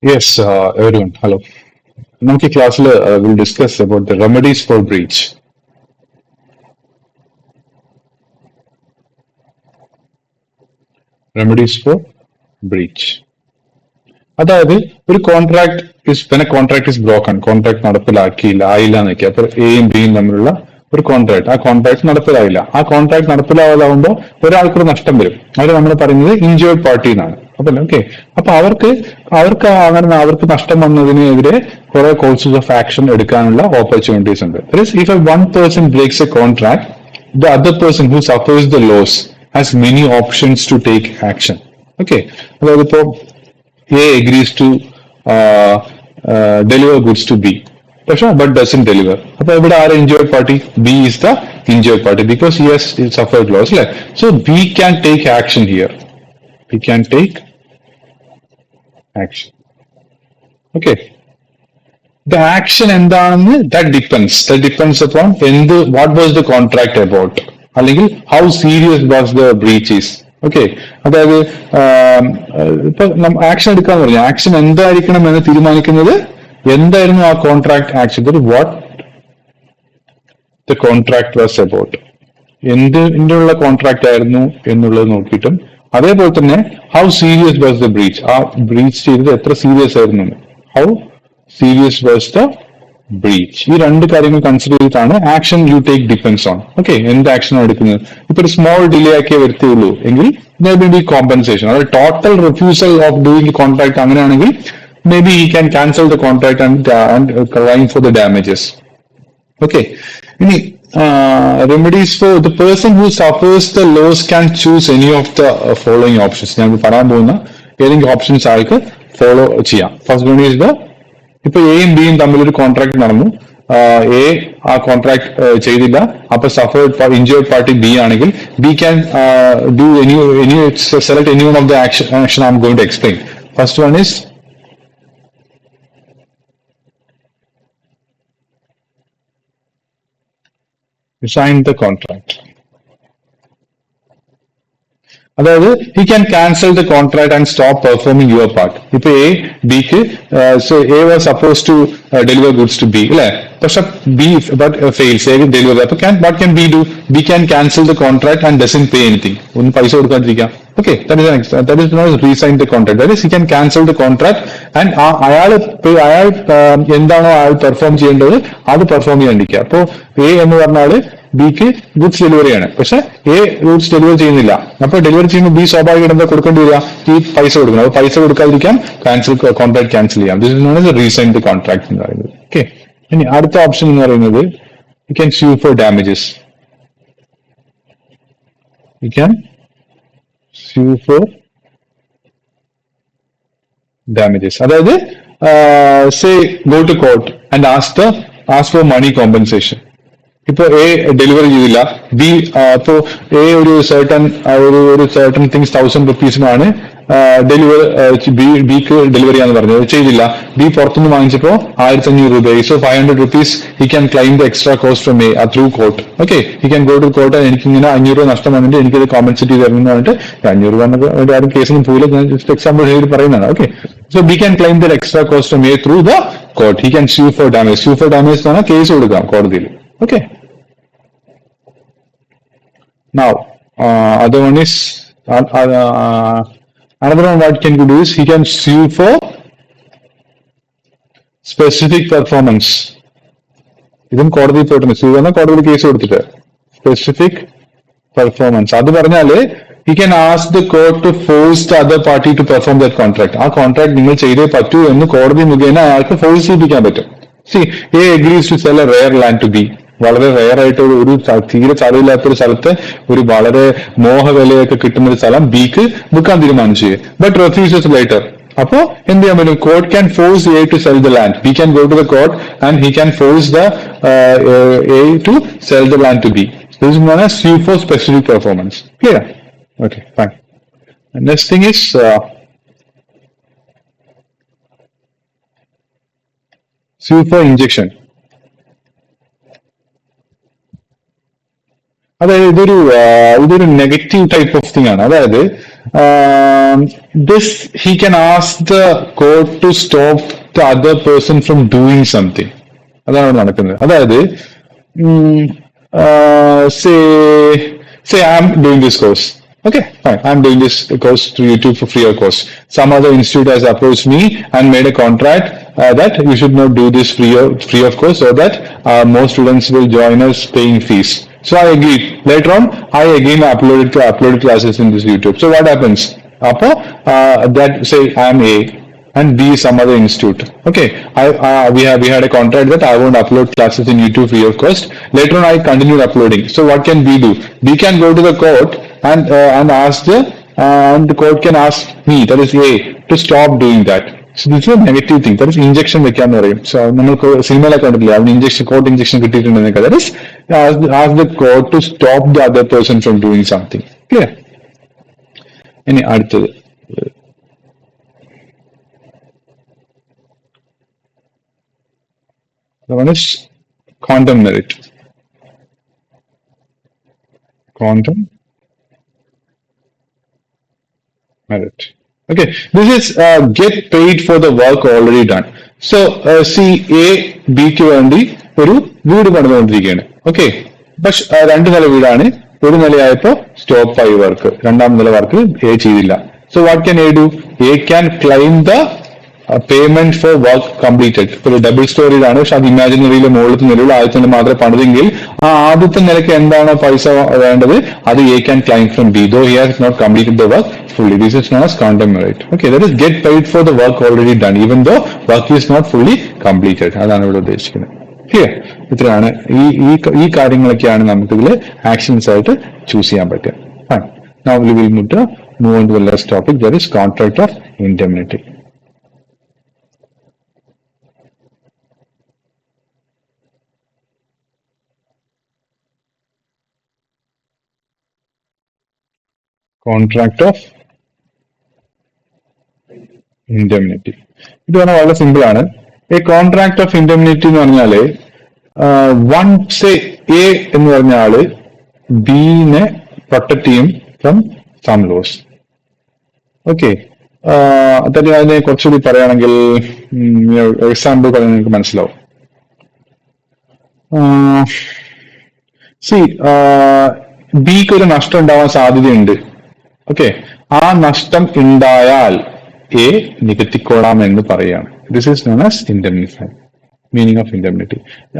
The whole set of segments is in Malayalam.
Yes, everyone. Hello. നമുക്ക് ക്ലാസ്സിൽ will discuss about the remedies for breach. Remedies for breach അതായത് ഒരു contract contract is broken, contract നടപ്പിലാക്കിയില്ല, ആയില്ല എന്നൊക്കെ. അപ്പൊ എയും ബിയും തമ്മിലുള്ള ഒരു കോൺട്രാക്ട്, ആ കോൺട്രാക്ട് നടപ്പിലായില്ല. ആ കോൺട്രാക്ട് നടപ്പിലാവാതാവുമ്പോൾ ഒരാൾക്കൊരു നഷ്ടം വരും. അത് നമ്മൾ പറയുന്നത് ഇൻജേർഡ് പാർട്ടി എന്നാണ്. അപ്പൊ ഓക്കെ, അപ്പൊ അവർക്ക് അങ്ങനെ അവർക്ക് നഷ്ടം വന്നതിനെതിരെ കുറെ കോഴ്സസ് ഓഫ് ആക്ഷൻ എടുക്കാനുള്ള ഓപ്പർച്യൂണിറ്റീസ് ഉണ്ട്. If one person breaks a contract, the other person who suffers the loss has many options to take action. Okay, അതായത് ഇപ്പോ A agrees to deliver goods to B, പക്ഷെ but doesn't deliver. അപ്പൊ ഇവിടെ ആര് injured party? B is the injured party because he has suffered loss, അല്ലെ? So we can take action here. We can take action. Okay. The action എന്താണെന്ന് that depends upon what was the contract about, അല്ലെങ്കിൽ how serious was the breach is. Okay, അതായത് ഇപ്പൊ ആക്ഷൻ എടുക്കാന്ന് പറഞ്ഞു, ആക്ഷൻ എന്തായിരിക്കണം എന്ന് തീരുമാനിക്കുന്നത് എന്തായിരുന്നു ആ contract action, what the contract was about, എന്തിനുള്ള കോൺട്രാക്ട് ആയിരുന്നു എന്നുള്ളത് നോക്കിയിട്ടും, അതേപോലെ തന്നെ how serious was the breach, ആ ബ്രീച്ച് ചെയ്തത് എത്ര സീരിയസ് ആയിരുന്നു, how serious was the breach. ഈ രണ്ട് കാര്യങ്ങൾ കൺസിഡർ ചെയ്തിട്ടാണ് action you take depends on. Okay, എന്ത് ആക്ഷനാണ് എടുക്കുന്നത്? ഇപ്പൊ ഒരു സ്മോൾ ഡിലേ ആക്കിയേ വരുത്തുള്ളൂ എങ്കിൽ മേ ബി കോമ്പൻസേഷൻ, അതായത് total refusal of doing contract അങ്ങനെയാണെങ്കിൽ may be he can cancel the contract and claim for the damages. Okay, ഇനി remedies for the person who suffers the loss can choose any of the following options. ഞങ്ങൾ പറയാൻ പോകുന്ന ഏതെങ്കിലും ഓപ്ഷൻസ് ആൾക്ക് ഫോളോ ചെയ്യാം. ഫസ്റ്റ് വൺ ഈസ് ദ, ഇപ്പൊ എയും ബിയും തമ്മിൽ ഒരു കോൺട്രാക്ട് നടന്നു. എ ആ കോൺട്രാക്ട് ചെയ്തില്ല, അപ്പൊ സഫേർഡ് ഇൻജേർഡ് പാർട്ടി ബി ആണെങ്കിൽ B can do any select any one of the action I am going to explain. First one is sign the contract. അതായത് he can cancel the contract and stop performing your part. ഇപ്പൊ എ ബിക്ക്, so A was suppose to deliver goods to B, അല്ലെ? പക്ഷെ ബി ഫെയിൽസ്, എ ഡെലിവർ. അപ്പൊ what can B do? B can cancel the contract and dozen pay anything, ഒന്നും പൈസ കൊടുക്കാതിരിക്കാം. Okay, that is not resign the contract. That is, he can cancel the contract and അയാൾ എന്താണോ അയാൾ പെർഫോം ചെയ്യേണ്ടത് അത് പെർഫോം ചെയ്യാണ്ടിരിക്കുക. അപ്പോ എ എന്ന് പറഞ്ഞാല് ബിക്ക് ഗുഡ്സ് ഡെലിവറി ആണ്, പക്ഷെ എ ഗുഡ്സ് ഡെലിവർ ചെയ്യുന്നില്ല. അപ്പൊ ഡെലിവറി ചെയ്യുമ്പോൾ ബി സ്വാഭാവികമായിട്ട് എന്താ കൊടുക്കേണ്ടി വരിക? ഈ പൈസ കൊടുക്കണം. അപ്പൊ പൈസ കൊടുക്കാതിരിക്കാൻ കോൺട്രാക്ട് ക്യാൻസൽ ചെയ്യാം. This is known as rescind the contract എന്ന് പറയുന്നത്. ഓക്കെ, ഇനി അടുത്ത ഓപ്ഷൻ എന്ന് പറയുന്നത് you can sue for damages. You can sue for damages. അതായത് say go to court and ask for money compensation. ഇപ്പൊ എ ഡെലിവറി ചെയ്തില്ല, ബി ഇപ്പോ എ ഒരു സർട്ടൺ തിങ്സ് 1000 റുപ്പീസിനാണ് ഡെലിവർ ബിക്ക് ഡെലിവറി ചെയ്യാന്ന് പറഞ്ഞത്, ചെയ്തില്ല. ബി പുറത്തുനിന്ന് വാങ്ങിച്ചപ്പോ 1500 രൂപയായി. So 500 rupees he can claim the extra cost from A through court. Okay, he can go to court, എനിക്ക് ഇങ്ങനെ 500 രൂപ നഷ്ടം വന്നിട്ട് എനിക്കത് കോമ്പൻസേറ്റ് ചെയ്ത് തരണം എന്ന് പറഞ്ഞിട്ട്, 500 രൂപ എന്നൊക്കെ ആരും കേസൊന്നും പോയില്ല, ഞാൻ ജസ്റ്റ് എക്സാമ്പിൾ ചെയ്ത് പറയുന്നതാണ്. Okay, so B can claim the extra cost from A through the court. He can sue for damage. Sue for damage എന്ന് പറഞ്ഞാൽ കേസ് കൊടുക്കാം കോടതിയിൽ. Okay. Now, other one is another one. What can you do is he can sue for specific performance. ഇതും കോടതിയിൽ പോയിട്ടുണ്ട്. സ്യൂ എന്നാൽ കോടതിയിൽ കേസ് കൊടുത്തിട്ട് സ്പെസിഫിക് പെർഫോമൻസ്. അത് പറഞ്ഞാല് he can ask the court to force the other party to perform that contract. ആ കോൺട്രാക്ട് നിങ്ങൾ ചെയ്തേ പറ്റൂ എന്ന് കോടതി മുഖേന അയാൾക്ക് ഫോഴ്സ് ചെയ്യിപ്പിക്കാൻ പറ്റും. See, A agrees to sell a rare land to B. വളരെ റെയർ ആയിട്ട് ഒരു തീരെ ചതവില്ലാത്ത ഒരു സ്ഥലത്ത് ഒരു വളരെ മോഹവിലയൊക്കെ കിട്ടുന്ന ഒരു സ്ഥലം ബിക്ക് വിൽക്കാൻ തീരുമാനിച്ചു. But refuses later. അപ്പോ എന്ത് ചെയ്യാൻ പറ്റും? Court can force A to sell the land. B can go to the court and he can force the A to sell the land to B. This is known as sue for specific performance. Clear? Okay, fine. And next thing is sue for injection. അതായത് ഇതൊരു നെഗറ്റീവ് ടൈപ്പ് ഓഫ് തിങ് ആണ്. അതായത് this he can ask the court to stop the other person from doing something. അതാണ് ഇവിടെ നടക്കുന്നത്. അതായത് say I'm doing this course. Okay, fine. I'm doing this course through YouTube for free of cost. Some other institute has approached me and made a contract that you should not do this free of cost, so that more students will join us paying fees. So I agreed. Later on, I again uploaded classes in this YouTube. So what happens? That say I'm A and B is some other institute. Okay, we had a contract that I won't upload classes in YouTube free of cost. Later on, I continued uploading. So what can B do? B can go to the court and ask and the court can ask me, that is A, to stop doing that. So this is a negative thing. That is injection വെക്കാന്ന് പറയും. So നമുക്ക് സിനിമയിലൊക്കെ കണ്ടിട്ടില്ല, അവന് കോർട്ട് ഇഞ്ചക്ഷൻ കിട്ടിയിട്ടുണ്ടെന്നൊക്കെ. That is ask the court to stop the other person from doing something. Clear? ഇനി അടുത്തത് the one is quantum merit. Quantum merit. Okay, this is get paid for the work already done. So see, A B ക്ക് വേണ്ടി ഒരു വീട് പണിതുകൊണ്ടിരിക്കുകയാണ്. ഓക്കെ, പക്ഷെ 2 നില വീടാണ്. ഒരു നിലയായപ്പോ സ്റ്റോപ്പ് ആയി വർക്ക്. 2ാം നില വർക്ക് A ചെയ്തില്ല. So what can A do? A can claim the payment four work completed. ഇപ്പൊ ഒരു ഡബിൾ സ്റ്റോറിയിലാണ്, പക്ഷെ അത് ഇമാജിനറിയിലെ മുകളിലത്തെ നിലയിൽ ആദ്യത്തെ നില മാത്രമേ പണിതെങ്കിൽ ആ ആദ്യത്തെ നിലയ്ക്ക് എന്താണ് പൈസ വേണ്ടത്, അത് A can claim from B, though he has not completed the work fully. This is known as quantum merit. Okay, that is get paid for the work already done, even though work is not fully completed. അതാണ് ഇവിടെ ഉദ്ദേശിക്കുന്നത്. ക്ലിയർ? ഇത്രയാണ് ഈ കാര്യങ്ങളൊക്കെയാണ് നമുക്കിതിൽ ആക്ഷൻസ് ആയിട്ട് ചൂസ് ചെയ്യാൻ പറ്റുക. Now we will move on to the last topic, that is contract of indemnity. Contract of indemnity. ഇത് പറഞ്ഞാൽ വളരെ സിമ്പിൾ ആണ്. എ കോൺട്രാക്ട് ഓഫ് ഇൻഡെമിനിറ്റി എന്ന് പറഞ്ഞാല് വൺസ് എ എന്ന് പറഞ്ഞ ആള് ബിനെ പ്രൊട്ടക്ട് ചെയ്യും ഫ്രം സം ലോസ്. ഓക്കെ, അതിനെ കുറച്ചുകൂടി പറയുകയാണെങ്കിൽ എക്സാമ്പിൾ പറയാൻ നിങ്ങൾക്ക് മനസ്സിലാവും. ബിക്ക് ഒരു നഷ്ടം ഉണ്ടാവാൻ സാധ്യതയുണ്ട്. ഓക്കെ, ആ നഷ്ടം ഉണ്ടായാൽ എ നികത്തിക്കോളാം എന്ന് പറയുകയാണ്. This is known as indemnify. Meaning of indemnity.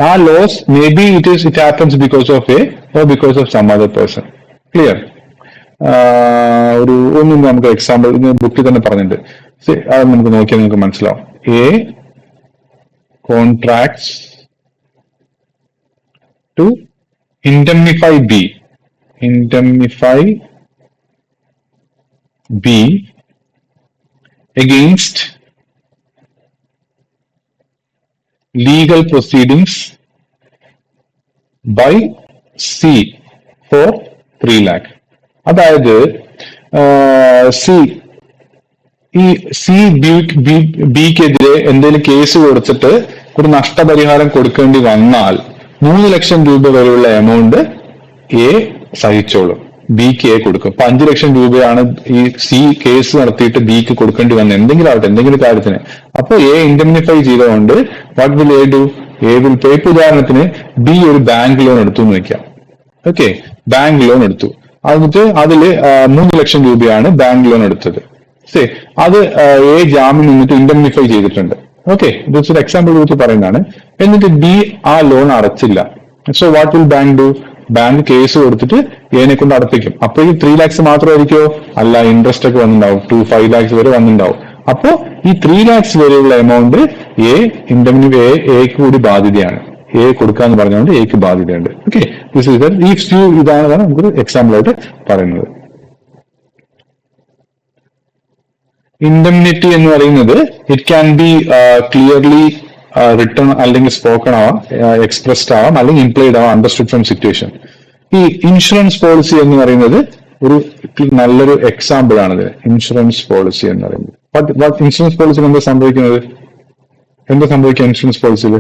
ആ loss may be it happens because of A or because of some other person. Clear? ഒന്നും നമുക്ക് എക്സാമ്പിൾ ബുക്കിൽ തന്നെ പറഞ്ഞിട്ടുണ്ട്. അത് നമുക്ക് നോക്കിയാൽ നിങ്ങൾക്ക് മനസ്സിലാവും. A contracts to indemnify B. Indemnify B against legal proceedings by C for 3 lakh. അതായത് സി ബിക്കെതിരെ എന്തെങ്കിലും കേസ് കൊടുത്തിട്ട് ഒരു നഷ്ടപരിഹാരം കൊടുക്കേണ്ടി വന്നാൽ 3 ലക്ഷം രൂപ വരെയുള്ള എമൗണ്ട് എ സഹിച്ചോളും, ബിക്ക് എ കൊടുക്കും. ഇപ്പൊ 5 ലക്ഷം രൂപയാണ് ഈ സി കേസ് നടത്തിയിട്ട് ബിക്ക് കൊടുക്കേണ്ടി വന്ന എന്തെങ്കിലും ആവട്ടെ, എന്തെങ്കിലും കാര്യത്തിന്. അപ്പൊ എ ഇൻഡെമിനിഫൈ ചെയ്തുകൊണ്ട് what will A do? A will pay. ഇപ്പൊ ഉദാഹരണത്തിന് ബി ഒരു ബാങ്ക് ലോൺ എടുത്തു എന്ന് വെക്കാം. ഓക്കെ, ബാങ്ക് ലോൺ എടുത്തു. എന്നിട്ട് അതില് 3 ലക്ഷം രൂപയാണ് ബാങ്ക് ലോൺ എടുത്തത്. അത് എ ജാമ്യം നിന്നിട്ട് ഇൻഡെമിനിഫൈ ചെയ്തിട്ടുണ്ട്. ഓക്കെ, ഇത് ഒരു എക്സാമ്പിൾ വെച്ച് പറയുന്നതാണ്. എന്നിട്ട് ബി ആ ലോൺ അടച്ചില്ല. So what will bank do? Bank case കൊടുത്തിട്ട് എനെ കൊണ്ട് അടപ്പിക്കും. അപ്പൊ ഈ 3 lakhs മാത്രമായിരിക്കോ? അല്ല, ഇൻട്രസ്റ്റ് ഒക്കെ വന്നിട്ടുണ്ടാവും. 5 lakhs വരെ വന്നിട്ടുണ്ടാവും. അപ്പോ ഈ 3 lakhs വരെയുള്ള എമൗണ്ട് എക്ക് കൂടി ബാധ്യതയാണ്. എ കൊടുക്കാന്ന് പറഞ്ഞുകൊണ്ട് എക്ക് ബാധ്യതയുണ്ട്. ഓക്കെ, ഇതാണ് നമുക്കൊരു എക്സാമ്പിൾ ആയിട്ട് പറയുന്നത്. ഇൻഡെമിനിറ്റി എന്ന് പറയുന്നത് it can be clearly return അല്ലെങ്കിൽ സ്പോക്കൺ ആവാം, എക്സ്പ്രസ്ഡ് ആവാം, അല്ലെങ്കിൽ ഇംപ്ലൈഡ് ആവാം, അണ്ടർസ്റ്റുഡ് ഫ്രം സിറ്റുവേഷൻ. ഈ ഇൻഷുറൻസ് പോളിസി എന്ന് പറയുന്നത് ഒരു നല്ലൊരു എക്സാമ്പിൾ ആണിത്. ഇൻഷുറൻസ് പോളിസി എന്ന് പറയുന്നത് ഇൻഷുറൻസ് പോളിസിയിൽ എന്താ സംഭവിക്കുന്നത്? എന്താ സംഭവിക്കുക ഇൻഷുറൻസ് പോളിസിയിൽ?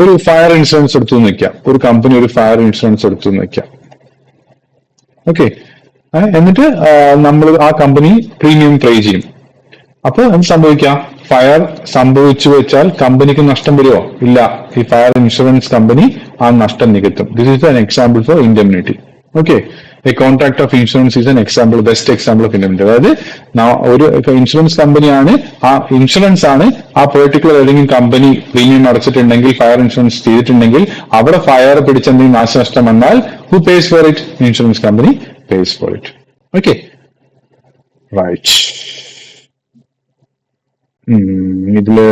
ഒരു ഫയർ ഇൻഷുറൻസ് എടുത്തു എന്ന് വെക്കാം. ഒരു കമ്പനി ഒരു ഫയർ ഇൻഷുറൻസ് എടുത്തു എന്ന് വെക്കാം. ഓക്കെ, എന്നിട്ട് നമ്മൾ ആ കമ്പനി പ്രീമിയം പേ ചെയ്യും. അപ്പൊ എന്ത് സംഭവിക്കാം? ഫയർ സംഭവിച്ചു വെച്ചാൽ കമ്പനിക്ക് നഷ്ടം വരുമോ? ഇല്ല. ഈ ഫയർ ഇൻഷുറൻസ് കമ്പനി ആ നഷ്ടം നികത്തും. This is an example for indemnity. Okay, A contract of insurance is an example, best example of indemnity. അതായത് ഒരു ഇൻഷുറൻസ് കമ്പനിയാണ്, ആ ഇൻഷുറൻസ് ആണ് ആ പെർട്ടിക്കുലർ ഏതെങ്കിലും കമ്പനി പ്രീമിയം അടച്ചിട്ടുണ്ടെങ്കിൽ, ഫയർ ഇൻഷുറൻസ് ചെയ്തിട്ടുണ്ടെങ്കിൽ, അവിടെ ഫയർ പിടിച്ചെന്തെങ്കിലും നാശനഷ്ടം വന്നാൽ who pays for it? Insurance company pays for it. Okay, right. ഇതില്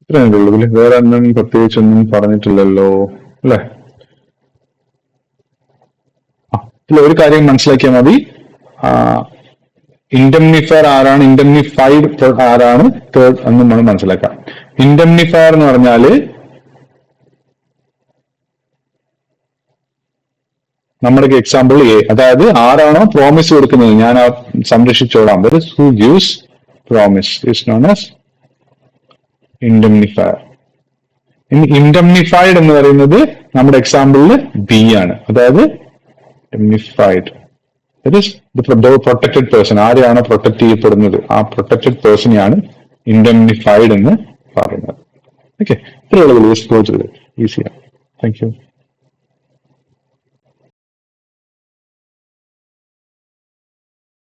ഇത്രയേ ഉള്ളൂ. ഇതില് വേറെ ഒന്നും പ്രത്യേകിച്ചൊന്നും പറഞ്ഞിട്ടില്ലല്ലോ അല്ലെ? ഇതിൽ ഒരു കാര്യം മനസ്സിലാക്കിയാൽ മതി. ഇൻഡെംനിഫയർ ആരാണ്, ഇൻഡെംനിഫൈഡ് ആരാണ്, തേർഡ് എന്ന് നമ്മൾ മനസ്സിലാക്കാം. ഇൻഡെംനിഫയർ എന്ന് പറഞ്ഞാല് നമ്മുടെ എക്സാമ്പിൾ എ, അതായത് ആരാണോ പ്രോമിസ് കൊടുക്കുന്നത് ഞാൻ ആ സംരക്ഷിച്ചോളാം, that is who gives promise is known as indemnifier. ഇനി ഇൻഡെംനിഫൈഡ് എന്ന് പറയുന്നത് നമ്മുടെ എക്സാമ്പിളില് ബി ആണ്, അതായത് indemnified that is the protected person. ആരെയാണോ പ്രൊട്ടക്ട് ചെയ്യപ്പെടുന്നത് ആ പ്രൊട്ടക്റ്റഡ് പേഴ്സണെയാണ് ഇൻഡെംനിഫൈഡ് എന്ന് പറയുന്നത്. ഓക്കെ, ഇത്രയുള്ള ഈസിയാണ്. Thank you.